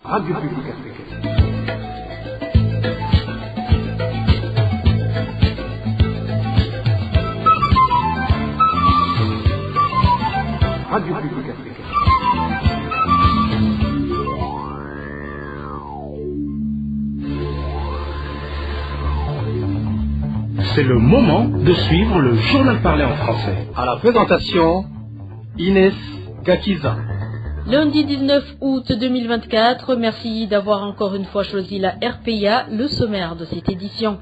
Radio Publique Africaine. Radio Publique Africaine. C'est le moment de suivre le journal parlé en français. À la présentation, Inès Gakiza. Lundi 19 août 2024, merci d'avoir encore une fois choisi la RPA, le sommaire de cette édition.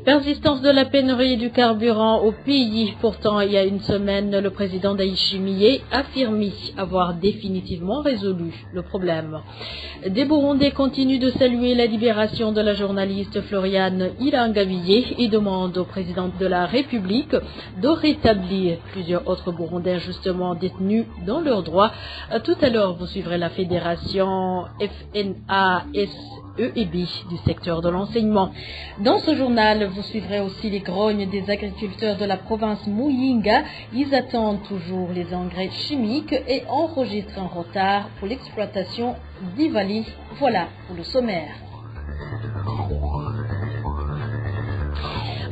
Persistance de la pénurie du carburant au pays. Pourtant, il y a une semaine, le président d'Aïchimiye affirmait avoir définitivement résolu le problème. Des Burundais continuent de saluer la libération de la journaliste Floriane Ilangabiyé et demandent au président de la République de rétablir plusieurs autres Burundais injustement détenus dans leurs droits. Tout à l'heure, vous suivrez la fédération FNASEEB du secteur de l'enseignement. Dans ce journal, vous suivrez aussi les grognes des agriculteurs de la province Muyinga. Ils attendent toujours les engrais chimiques et enregistrent un retard pour l'exploitation d'Ivali. Voilà pour le sommaire.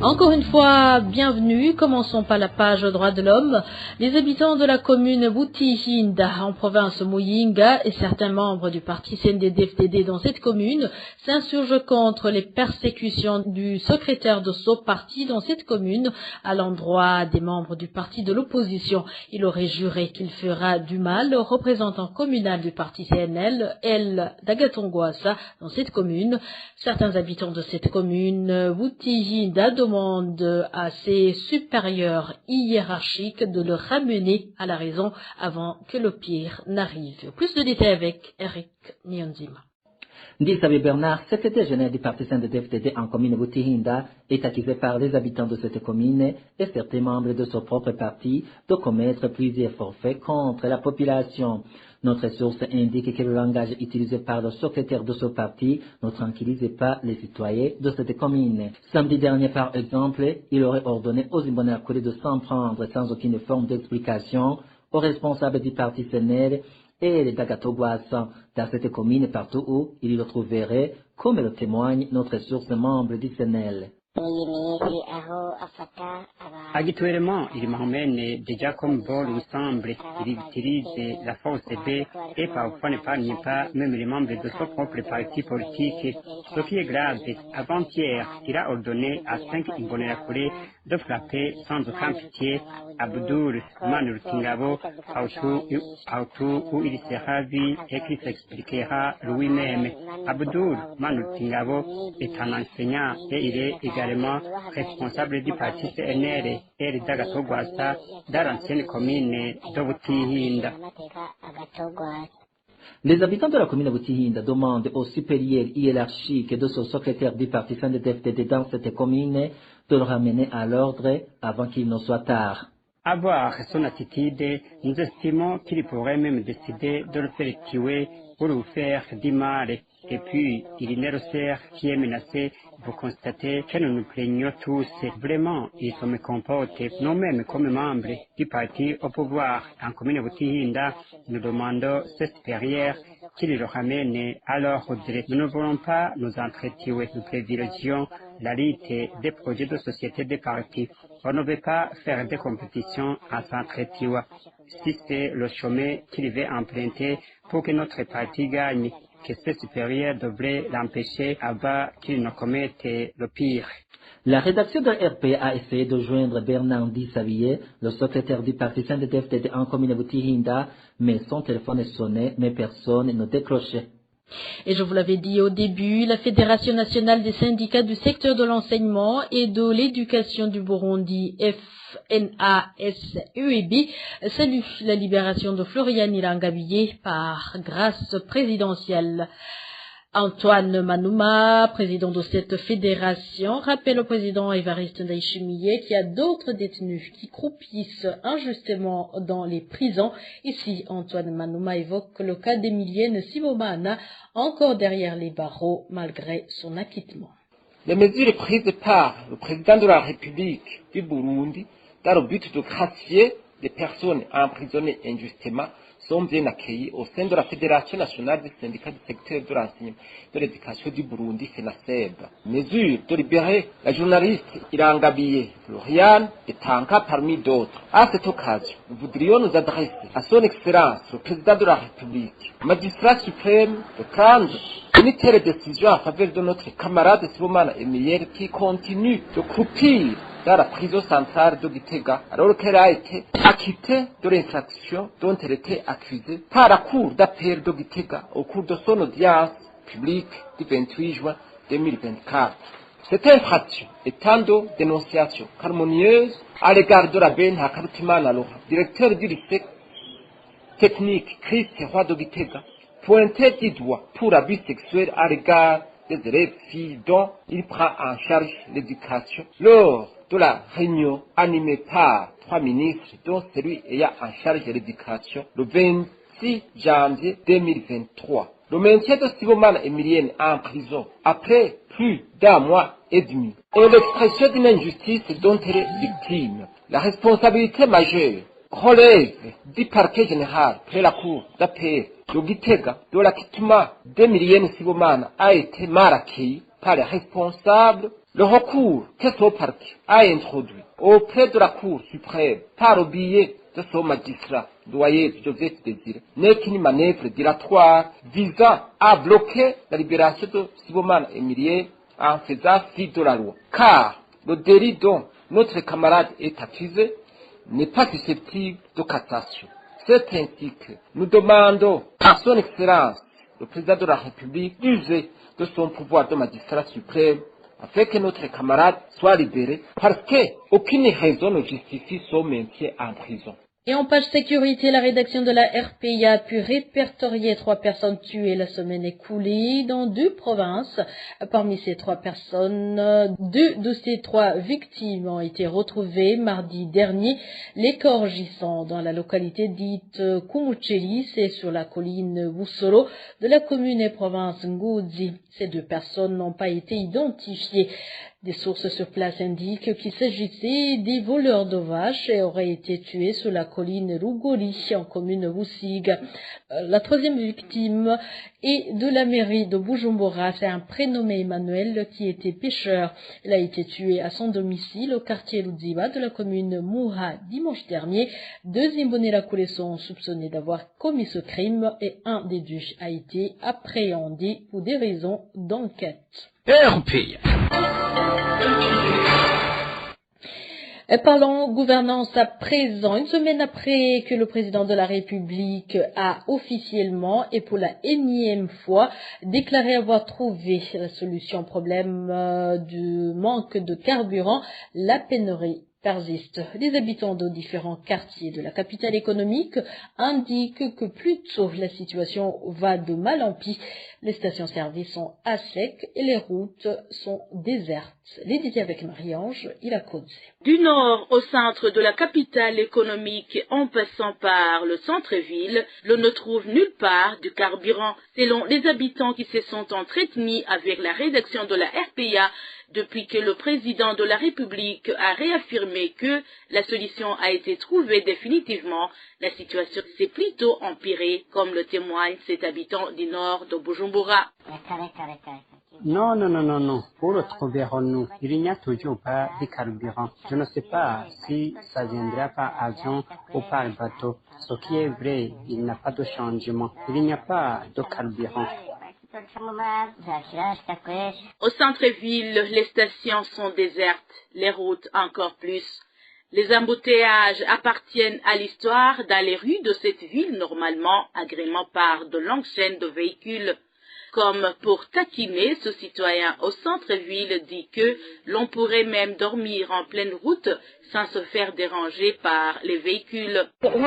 Encore une fois, bienvenue. Commençons par la page droits de l'homme. Les habitants de la commune Butihinda en province Muyinga et certains membres du parti CNDD-FDD dans cette commune s'insurgent contre les persécutions du secrétaire de ce parti dans cette commune à l'endroit des membres du parti de l'opposition. Il aurait juré qu'il fera du mal au représentant communal du parti CNL, El Dagatongwasa, dans cette commune. Certains habitants de cette commune Butihinda demande à ses supérieurs hiérarchiques de le ramener à la raison avant que le pire n'arrive. Plus de détails avec Eric Nyonzima. Ndisabe Bernard, secrétaire général du parti CNDD-FDD en commune Butihinda, est accusé par les habitants de cette commune et certains membres de son propre parti de commettre plusieurs forfaits contre la population. Notre source indique que le langage utilisé par le secrétaire de ce parti ne tranquillise pas les citoyens de cette commune. Samedi dernier, par exemple, il aurait ordonné aux Imbonerakure de s'en prendre sans aucune forme d'explication aux responsables du parti CNL et les Dagatogwasa dans cette commune partout où il le trouverait, comme le témoigne notre source membre du CNL. Habituellement, il m'emmène déjà comme vol ou semble, il utilise la force B et parfois n'épargne pas même les membres de son propre parti politique. Ce qui est grave, avant-hier, il a ordonné à 5 Imbonerakure de frapper sans aucun pitié Abdul Manurtingabo, partout où il sera vu et qu'il s'expliquera lui-même. Abdul Manurtingabo est un enseignant et il est également responsable du parti CNL et le Dagatogwasa dans l'ancienne commune de Butihinda. Les habitants de la commune de Butihinda demandent aux supérieurs hiérarchiques de son secrétaire du parti CNDD-FDD dans cette commune de le ramener à l'ordre avant qu'il ne soit tard. À voir son attitude, nous estimons qu'il pourrait même décider de le faire tuer pour lui faire du mal. Et puis, il est nécessaire qui est menacé. Vous constatez que nous nous plaignons tous. Vraiment, ils se me comportent, nous-mêmes comme membres du parti au pouvoir en commune Butihinda, nous demandons ce supérieur qu'il le ramène à l'ordre. Nous ne voulons pas nous entretuer. Nous privilégions la lutte des projets de société des partis. On ne veut pas faire des compétitions à s'entretuer. Si c'est le chemin qu'il veut emprunter pour que notre parti gagne, que ce supérieur devrait l'empêcher avant qu'il ne commette le pire. La rédaction de RPA a essayé de joindre Bernard Ndisabiye, le secrétaire du parti CNDD-FDD en commune Butihinda, mais son téléphone est sonné, mais personne ne décrochait. Et je vous l'avais dit au début, la Fédération nationale des syndicats du secteur de l'enseignement et de l'éducation du Burundi, FNASEEB, salue la libération de Floriane Ilangabiyé par grâce présidentielle. Antoine Manouma, président de cette fédération, rappelle au président Évariste Ndayishimiye qu'il y a d'autres détenus qui croupissent injustement dans les prisons. Ici, Antoine Manouma évoque le cas d'Emilienne Sibomana, encore derrière les barreaux malgré son acquittement. Les mesures prises par le président de la République du Burundi dans le but de gracier les personnes emprisonnées injustement sont bien accueillis au sein de la Fédération nationale des syndicats du secteur de l'enseignement de l'éducation du Burundi, FENASEB. Mesure de libérer la journaliste Irangabie Floriane et Tanka parmi d'autres. À cette occasion, nous voudrions nous adresser à son Excellence, le Président de la République, magistrat suprême, de prendre une telle décision en faveur de notre camarade Sibomana Emilienne qui continue de croupir dans la prison centrale de Gitega alors qu'elle a été acquittée de l'infraction dont elle était accusée par la Cour d'appel de Gitega au cours de son audience publique du 28 juin 2024. Cette infraction étant de dénonciation harmonieuse à l'égard de la Ben Hakarutimana Laura, directeur du lycée technique Christ Roi de Gitega, pointé du doigt pour abus sexuels à l'égard des élèves filles dont il prend en charge l'éducation lors de la réunion animée par 3 ministres dont celui ayant en charge l'éducation le 26 janvier 2023. Le maintien de Sibomana Emilienne en prison après plus d'1 mois et demi est l'expression d'une injustice dont elle est victime. La responsabilité majeure relève du parquet général près la cour d'appel de Gitega de l'acquittement d'Emilienne Sibomana a été mal accueilli par les responsables. Le recours que ce parquet a introduit auprès de la Cour suprême par le biais de son magistrat, doyen Joseph Désiré, n'est qu'une manœuvre dilatoire visant à bloquer la libération de Sibomana Emilienne en faisant fi de la loi. Car le délit dont notre camarade est accusé n'est pas susceptible de cassation. C'est ainsi que nous demandons à son Excellence, le Président de la République, d'user de son pouvoir de magistrat suprême afin que notre camarade soit libéré parce qu'aucune raison ne justifie son maintien en prison. Et en page sécurité, la rédaction de la RPA a pu répertorier 3 personnes tuées la semaine écoulée dans 2 provinces. Parmi ces 3 personnes, 2 de ces 3 victimes ont été retrouvées mardi dernier. Les corps gisant dans la localité dite Kumucheli, c'est sur la colline Busolo de la commune et province Ngozi. Ces 2 personnes n'ont pas été identifiées. Des sources sur place indiquent qu'il s'agissait des voleurs de vaches et auraient été tués sur la colline Rugori en commune Wusiga. La 3e victime est de la mairie de Bujumbura. C'est un prénommé Emmanuel qui était pêcheur. Il a été tué à son domicile au quartier Ludziba de la commune Muha dimanche dernier. 2 Imbonerakure sont soupçonnés d'avoir commis ce crime et un des 2 a été appréhendé pour des raisons d'enquête. Parlons gouvernance à présent. Une semaine après que le président de la République a officiellement et pour la énième fois déclaré avoir trouvé la solution au problème du manque de carburant, la pénurie persiste. Les habitants de différents quartiers de la capitale économique indiquent que plutôt la situation va de mal en pis. Les stations-service sont à sec et les routes sont désertes. Les détails avec Marie-Ange, il a causé. Du nord au centre de la capitale économique en passant par le centre-ville, l'on ne trouve nulle part du carburant. Selon les habitants qui se sont entretenus avec la rédaction de la RPA, depuis que le président de la République a réaffirmé que la solution a été trouvée définitivement, la situation s'est plutôt empirée, comme le témoigne cet habitant du nord de Bujumbura. Non. Où le trouverons-nous? Il n'y a toujours pas de carburant. Je ne sais pas si ça viendra par avion ou par bateau. Ce qui est vrai, il n'y a pas de changement. Il n'y a pas de carburant. Au centre-ville, les stations sont désertes, les routes encore plus. Les embouteillages appartiennent à l'histoire dans les rues de cette ville normalement agrément par de longues chaînes de véhicules. Comme pour taquiner, ce citoyen au centre-ville dit que l'on pourrait même dormir en pleine route sans se faire déranger par les véhicules. On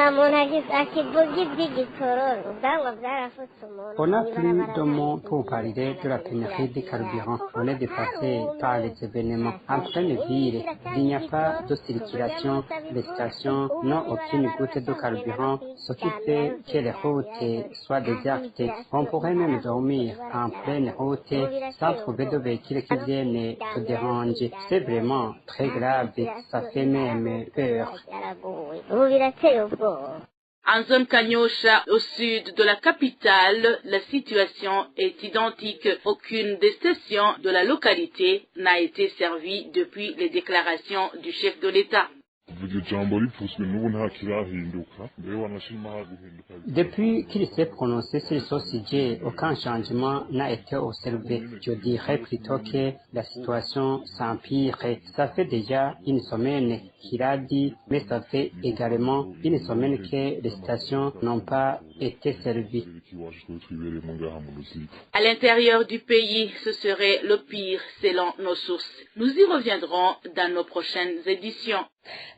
n'a plus de mots pour parler de la pénurie de carburant. On est dépassé par les événements. En pleine ville, il n'y a pas de circulation, les stations n'ont aucune goutte de carburant, ce qui fait que les routes soient désertes. On pourrait même dormir en pleine route sans trouver de véhicules qui viennent te déranger. C'est vraiment très grave, ça fait même peur. En zone Kanyosha, au sud de la capitale, la situation est identique. Aucune des stations de la localité n'a été servie depuis les déclarations du chef de l'État. Depuis qu'il s'est prononcé sur ce sujet, aucun changement n'a été observé. Je dirais plutôt que la situation s'empire. Ça fait déjà une semaine qu'il a dit, mais ça fait également une semaine que les stations n'ont pas été servies. À l'intérieur du pays, ce serait le pire selon nos sources. Nous y reviendrons dans nos prochaines éditions.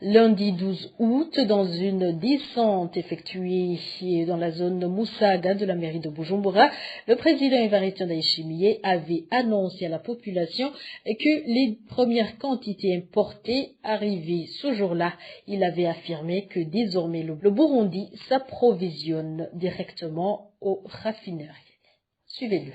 Lundi 12 août, dans une descente effectuée dans la zone de Moussaga de la mairie de Bujumbura, le président Evariste Ndayishimiye avait annoncé à la population que les premières quantités importées arrivaient ce jour-là. Il avait affirmé que désormais le Burundi s'approvisionne directement aux raffineries. Suivez-le.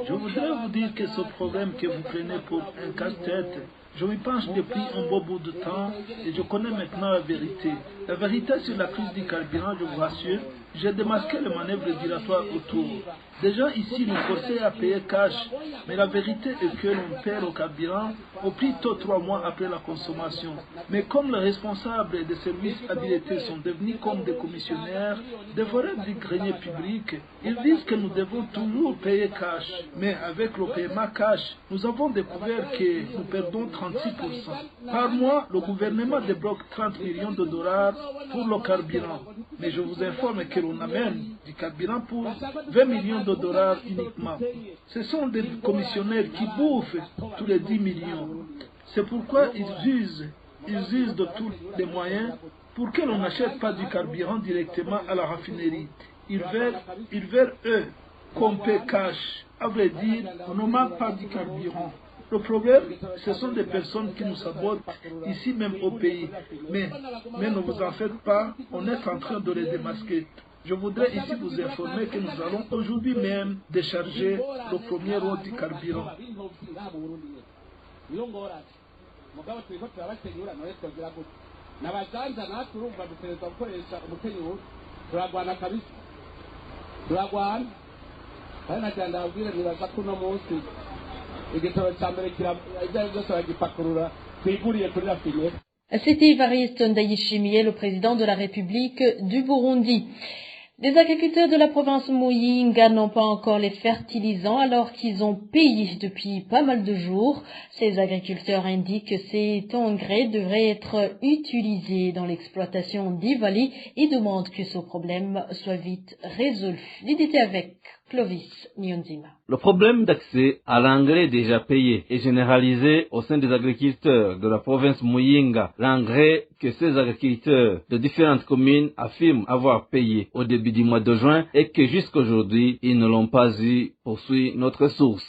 Je voudrais vous dire que ce problème que vous prenez pour un casse-tête, je m'y penche depuis un bon bout de temps et je connais maintenant la vérité. La vérité sur la crise du carburant, je vous rassure, j'ai démasqué les manœuvres dilatoires autour. Des gens ici nous forçaient à payer cash, mais la vérité est que l'on perd au carburant au plus tôt 3 mois après la consommation. Mais comme les responsables des services habilités sont devenus comme des commissionnaires, des voleurs du grenier public, ils disent que nous devons toujours payer cash. Mais avec le paiement cash, nous avons découvert que nous perdons 36%. Par mois, le gouvernement débloque 30 millions de dollars pour le carburant. Mais je vous informe que l'on amène du carburant pour 20 millions de dollars uniquement. Ce sont des commissionnaires qui bouffent tous les 10 millions. C'est pourquoi ils usent de tous les moyens pour que l'on n'achète pas du carburant directement à la raffinerie. Ils veulent eux, qu'on paie cash. À vrai dire, on ne manque pas du carburant. Le problème, ce sont des personnes qui nous sabotent ici même au pays. Mais ne vous en faites pas, on est en train de les démasquer. Je voudrais ici vous informer que nous allons aujourd'hui même décharger le premier lot du carburant. C'était Evariste Ndayishimiye, le président de la République du Burundi. Les agriculteurs de la province Muyinga n'ont pas encore les fertilisants alors qu'ils ont payé depuis pas mal de jours. Ces agriculteurs indiquent que ces engrais devraient être utilisés dans l'exploitation d'Ivali et demandent que ce problème soit vite résolu. L'idée avec Clovis Nyonzima. Le problème d'accès à l'engrais déjà payé est généralisé au sein des agriculteurs de la province Muyinga. L'engrais que ces agriculteurs de différentes communes affirment avoir payé au début du mois de juin et que jusqu'aujourd'hui, ils ne l'ont pas eu, poursuit notre source.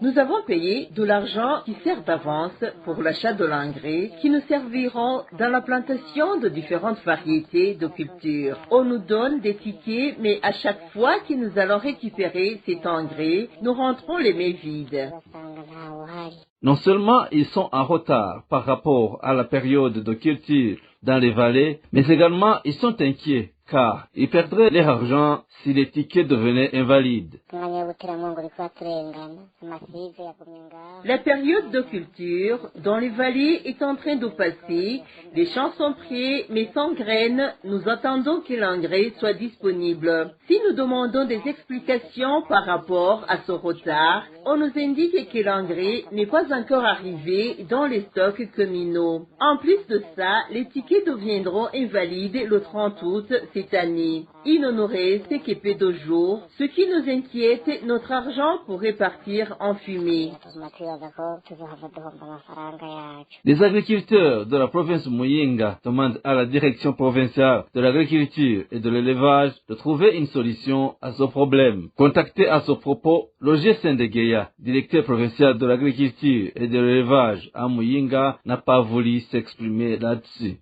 Nous avons payé de l'argent qui sert d'avance pour l'achat de l'engrais qui nous serviront dans la plantation de différentes variétés de cultures. On nous donne des tickets, mais à chaque fois que nous allons récupérer cet engrais, nous rentrons les mains vides. Non seulement ils sont en retard par rapport à la période de culture dans les vallées, mais également ils sont inquiets car ils perdraient leur argent si les tickets devenaient invalides. La période de culture dans les vallées est en train de passer, les champs sont prêts mais sans graines, nous attendons que l'engrais soit disponible. Si nous demandons des explications par rapport à ce retard, on nous indique que l'engrais n'est pas encore arrivé dans les stocks communaux. En plus de ça, les tickets deviendront invalides le 30 août cette année. Il ne nous reste que peu de jours. Ce qui nous inquiète, notre argent pourrait partir en fumée. Les agriculteurs de la province Muyinga demandent à la direction provinciale de l'agriculture et de l'élevage de trouver une solution à ce problème. Contacté à ce propos, Loger Sendegeya, directeur provincial de l'agriculture et de l'élevage à Muyinga, n'a pas voulu s'exprimer là-dessus.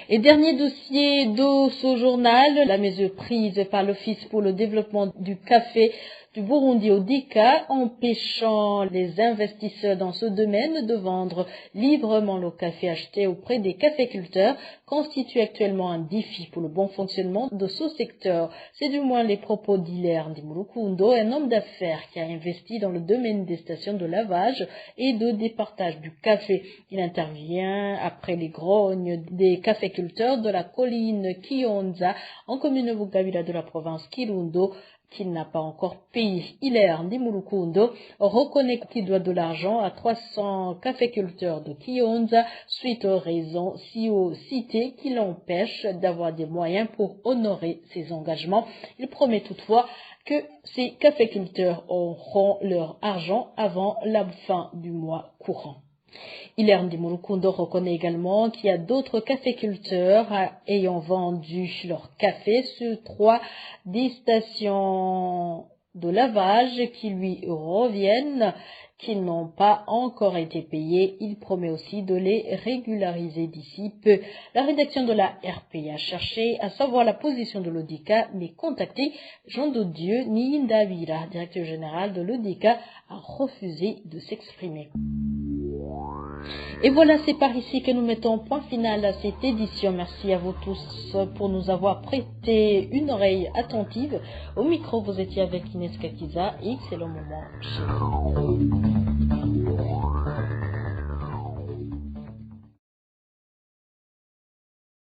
Et dernier dossier de ce journal, la mesure prise par l'Office pour le développement du café du Burundi ODICA, empêchant les investisseurs dans ce domaine de vendre librement le café acheté auprès des caféculteurs, constitue actuellement un défi pour le bon fonctionnement de ce secteur. C'est du moins les propos d'Hilaire Ndimurukundo, un homme d'affaires qui a investi dans le domaine des stations de lavage et de départage du café. Il intervient après les grognes des caféculteurs de la colline Kionza en commune Bugabira de la province Kirundo, qu'il n'a pas encore payé. Hilaire Ndimurukundo reconnaît qu'il doit de l'argent à 300 caféculteurs de Kionza suite aux raisons si haut citées qui l'empêchent d'avoir des moyens pour honorer ses engagements. Il promet toutefois que ces caféculteurs auront leur argent avant la fin du mois courant. Hilaire Ndimurukundo reconnaît également qu'il y a d'autres caféculteurs ayant vendu leur café sur 3 des stations de lavage qui lui reviennent, qui n'ont pas encore été payés. Il promet aussi de les régulariser d'ici peu. La rédaction de la RP a cherché à savoir la position de l'ODICA, mais contacté Jean Dodieu Niindavira, directeur général de l'ODICA, a refusé de s'exprimer. Et voilà, c'est par ici que nous mettons point final à cette édition. Merci à vous tous pour nous avoir prêté une oreille attentive. Au micro, vous étiez avec Inès Kakiza et excellent moment chez vous.